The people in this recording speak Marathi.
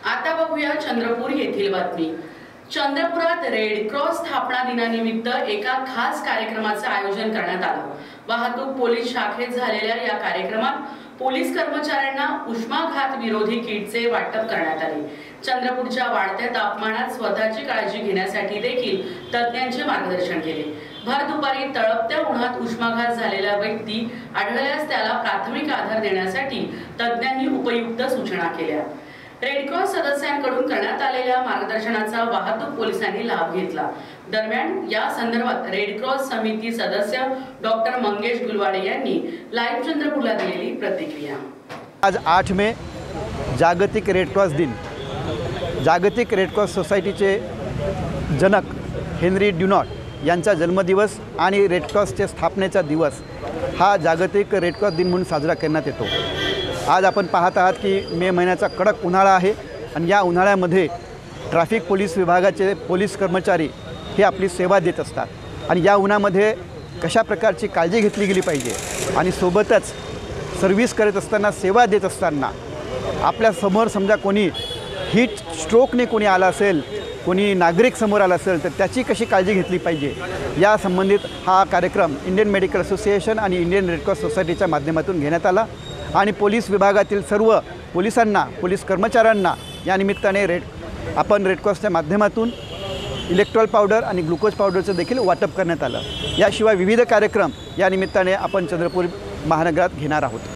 आता बघूया चंद्रपूर येथील बातमी। चंद्रपुरात रेड क्रॉस स्थापना दिनानिमित्त एका खास कार्यक्रमाचे आयोजन करण्यात आलं। वाहतूक पोलीस शाखेत झालेल्या या कार्यक्रमात पोलीस कर्मचाऱ्यांना उष्माघात विरोधी किटचे वाटप करण्यात आले। चंद्रपूरच्या वाढत्या तापमानात स्वतःची काळजी घेण्यासाठी देखील तज्ञांचे मार्गदर्शन केले। भर दुपारी तळपत्या उन्हात उष्माघात झालेला व्यक्ती आढळल्यास त्याला प्राथमिक आधार देण्यासाठी तज्ञांनी उपयुक्त सूचना केल्या। रेड क्रॉस सदस्यांकडून करण्यात आलेल्या मार्गदर्शनाचा वाहतूक पोलिसांनी लाभ घेतला। दरम्यान या संदर्भात रेड क्रॉस समिती सदस्य डॉक्टर मंगेश गुलवाडे यांनी लाईव्ह चंद्रपूरला दिलेली प्रतिक्रिया। आज 8 मे जागतिक रेड क्रॉस दिन। जागतिक रेड क्रॉस सोसायटीचे जनक हेनरी ड्युनॉट यांचा जन्मदिवस आणि रेड क्रॉसच्या स्थापनेचा दिवस हा जागतिक रेड क्रॉस दिन म्हणून साजरा करण्यात येतो। आज आपण पाहत आहात की मे महिन्याचा कडक उन्हाळा आहे आणि या उन्हाळ्यामध्ये ट्रॅफिक पोलीस विभागाचे पोलीस कर्मचारी हे आपली सेवा देत असतात आणि या उन्हामध्ये कशा प्रकारची काळजी घेतली गेली पाहिजे आणि सोबतच सर्व्हिस करत असताना सेवा देत असताना आपल्या समोर समजा कोणी हीट स्ट्रोकने कोणी आला असेल, कोणी नागरिक समोर आला असेल तर त्याची कशी काळजी घेतली पाहिजे या संबंधित हा कार्यक्रम इंडियन मेडिकल असोसिएशन आणि इंडियन रेड क्रॉस सोसायटीच्या माध्यमातून घेण्यात आला आणि पोलीस विभागातील सर्व पोलिसांना, पोलीस कर्मचाऱ्यांना या निमित्ताने आपण रेड क्रॉसच्या माध्यमातून इलेक्ट्रॉल पावडर आणि ग्लुकोज पावडरचं देखील वाटप करण्यात आलं। याशिवाय विविध कार्यक्रम या निमित्ताने आपण चंद्रपूर महानगरात घेणार आहोत।